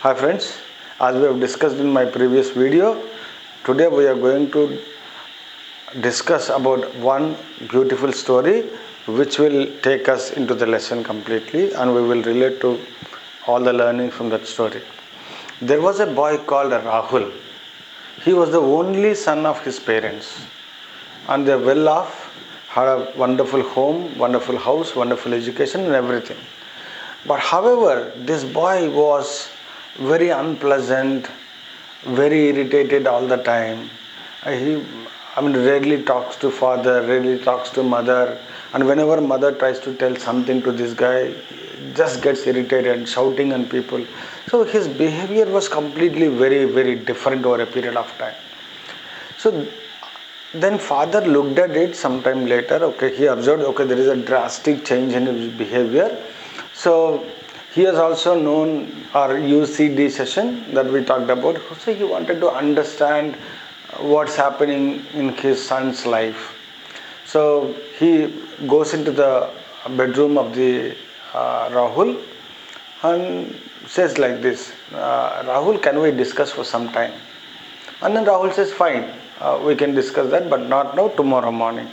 Hi friends, as we have discussed in my previous video, today we are going to discuss about one beautiful story which will take us into the lesson completely and we will relate to all the learning from that story. There was a boy called Rahul. He was the only son of his parents and they were well off, had a wonderful home, wonderful house, wonderful education and everything. But however, this boy was very unpleasant, very irritated all the time. He, rarely talks to father, rarely talks to mother, and whenever mother tries to tell something to this guy, just gets irritated, shouting on people. So his behavior was completely very different over a period of time. So then father looked at it sometime later. Okay, he observed. Okay, there is a drastic change in his behavior. So he has also known our UCD session that we talked about. So he wanted to understand what's happening in his son's life. So he goes into the bedroom of the Rahul and says like this, Rahul, can we discuss for some time? And then Rahul says, fine, we can discuss that, but not now, tomorrow morning.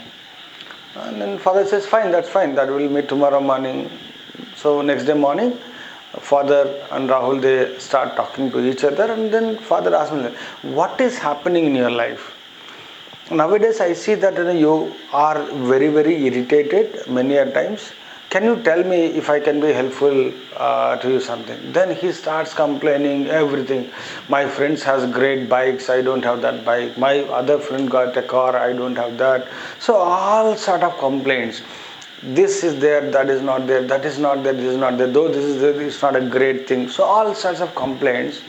And then father says, fine, that will meet tomorrow morning. So next day morning, father and Rahul, they start talking to each other, and then father asks me, what is happening in your life? Nowadays I see that you are very irritated many a times. Can you tell me if I can be helpful to you something? Then he starts complaining everything. My friends has great bikes, I don't have that bike. My other friend got a car, I don't have that. So all sort of complaints. This is there, that is not there, that is not there, this is not there. Though this is there, it's not a great thing. So all sorts of complaints.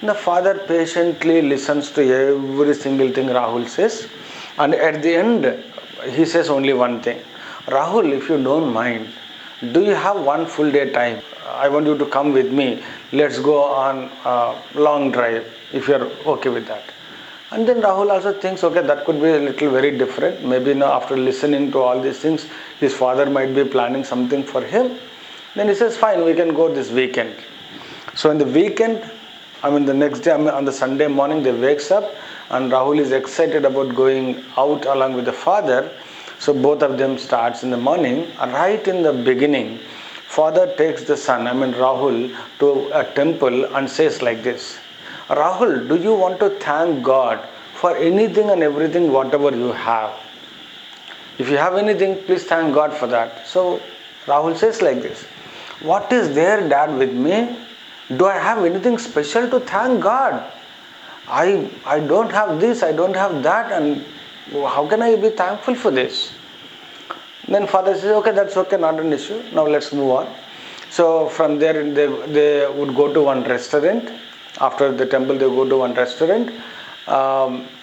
The father patiently listens to every single thing Rahul says, and at the end he says only one thing. Rahul, if you don't mind, do you have one full day time? I want you to come with me. Let's go on a long drive if you're okay with that. And then Rahul also thinks, okay, that could be a little very different. Maybe now after listening to all these things, his father might be planning something for him. Then he says, fine, we can go this weekend. So in the weekend, the next day, on the Sunday morning, they wakes up and Rahul is excited about going out along with the father. So both of them starts in the morning. Right in the beginning, father takes the son, Rahul, to a temple and says like this, Rahul, do you want to thank God for anything and everything whatever you have? If you have anything, please thank God for that. So Rahul says like this, what is there, dad, with me? Do I have anything special to thank God? I don't have this, I don't have that, and how can I be thankful for this? Then father says, okay, that's okay, not an issue. Now let's move on. So from there they would go to one restaurant. After the temple they go to one restaurant.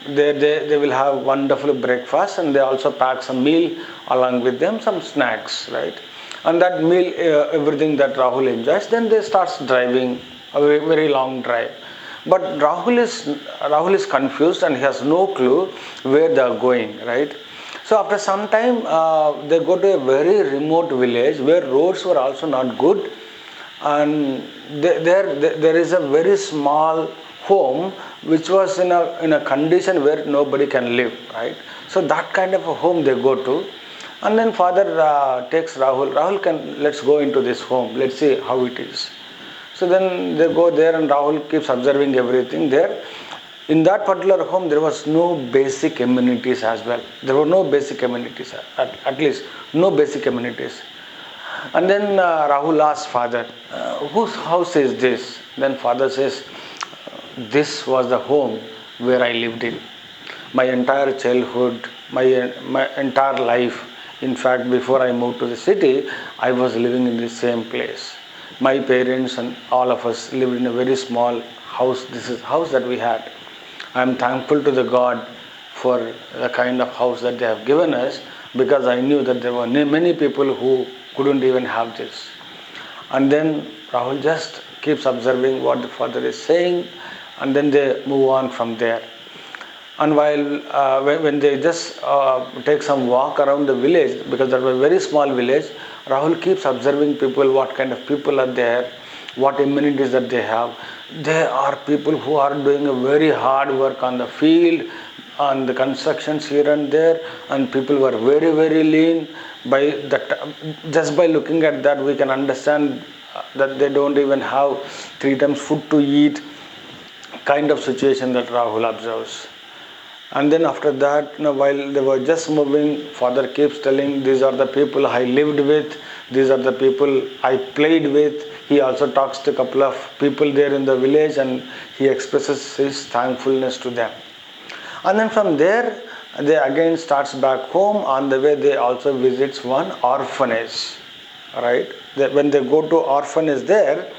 They will have wonderful breakfast and they also pack some meal along with them, some snacks, right? And that meal, everything that Rahul enjoys, then they start driving a very long drive. But Rahul is confused and he has no clue where they are going, right? So after some time, they go to a very remote village where roads were also not good, and there is a very small home which was in a condition where nobody can live, right? So that kind of a home they go to. And then father takes Rahul, let's go into this home, let's see how it is. So then they go there and Rahul keeps observing everything there. In that particular home there was no basic amenities as well. There were no basic amenities, at least no basic amenities. And then Rahul asks father, whose house is this? Then father says, this was the home where I lived in. My entire childhood, my entire life. In fact, before I moved to the city, I was living in the same place. My parents and all of us lived in a very small house. This is the house that we had. I am thankful to the God for the kind of house that they have given us, because I knew that there were many people who couldn't even have this. And then Rahul just keeps observing what the father is saying, and then they move on from there. And while when they just take some walk around the village, because that was a very small village, Rahul keeps observing people, what kind of people are there, what amenities that they have. There are people who are doing a very hard work on the field, on the constructions here and there, and people were very, very lean. By that, just by looking at that, we can understand that they don't even have 3 times food to eat, kind of situation that Rahul observes. And then after that, while they were just moving, father keeps telling, these are the people I lived with, these are the people I played with. He also talks to a couple of people there in the village and he expresses his thankfulness to them. And then from there, they again starts back home. On the way, they also visits one orphanage. Right? When they go to orphanage there,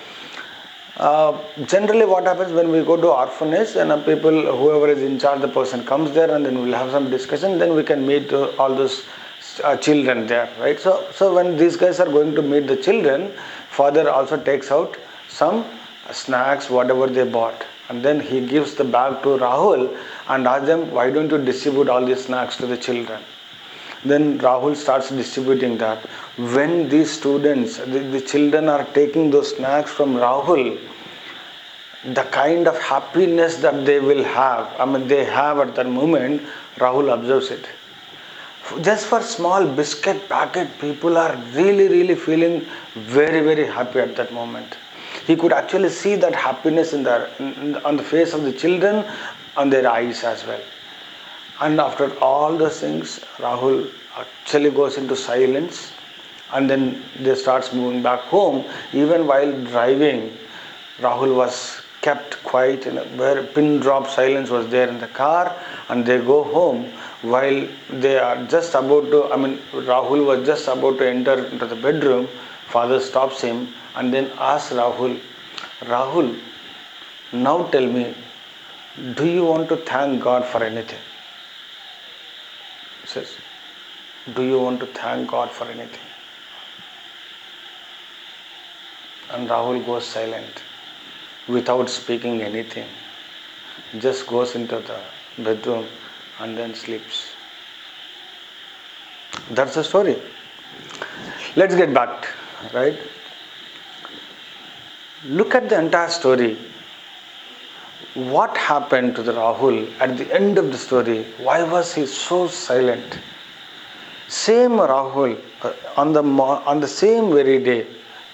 generally what happens when we go to orphanage and people, whoever is in charge, the person comes there and then we'll have some discussion, then we can meet all those children there, right? So when these guys are going to meet the children, father also takes out some snacks, whatever they bought, and then he gives the bag to Rahul and asks them, why don't you distribute all these snacks to the children? Then Rahul starts distributing that. When these students, the children are taking those snacks from Rahul, the kind of happiness that they will have, they have at that moment, Rahul observes it. Just for small biscuit packet, people are really, really feeling very, very happy at that moment. He could actually see that happiness on the face of the children, on their eyes as well. And after all those things, Rahul actually goes into silence and then they starts moving back home. Even while driving, Rahul was kept quiet, where pin drop silence was there in the car, and they go home. While they are just about to, Rahul was just about to enter into the bedroom, father stops him and then asks Rahul, now tell me, do you want to thank God for anything? He says, do you want to thank God for anything? And Rahul goes silent without speaking anything. Just goes into the bedroom and then sleeps. That's the story. Let's get back, right? Look at the entire story. What happened to the Rahul at the end of the story? Why was he so silent? Same Rahul, on the same very day,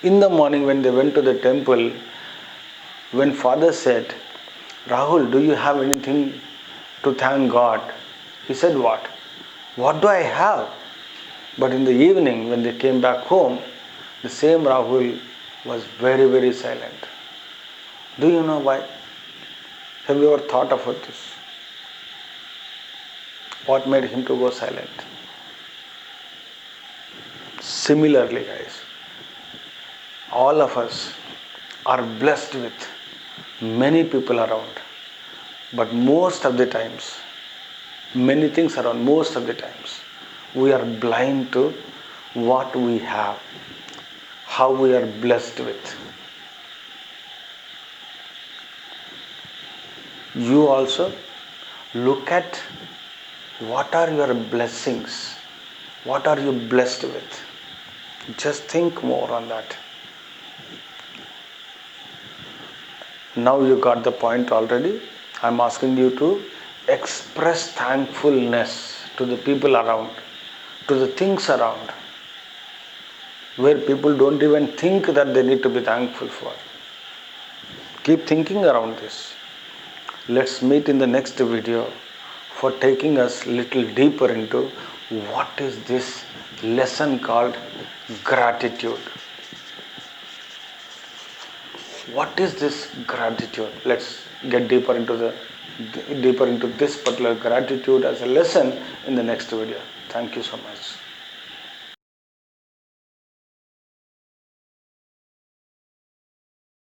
in the morning when they went to the temple, when father said, Rahul, do you have anything to thank God? He said, what? What do I have? But in the evening when they came back home, the same Rahul was very, very silent. Do you know why? Have you ever thought about this? What made him to go silent? Similarly, guys, all of us are blessed with many people around, but most of the times, many things around, most of the times, we are blind to what we have, how we are blessed with. You also look at what are your blessings, what are you blessed with. Just think more on that. Now you got the point already. I'm asking you to express thankfulness to the people around, to the things around, where people don't even think that they need to be thankful for. Keep thinking around this. Let's meet in the next video for taking us a little deeper into what is this lesson called gratitude. What is this gratitude? Let's get deeper into this particular gratitude as a lesson in the next video. Thank you so much.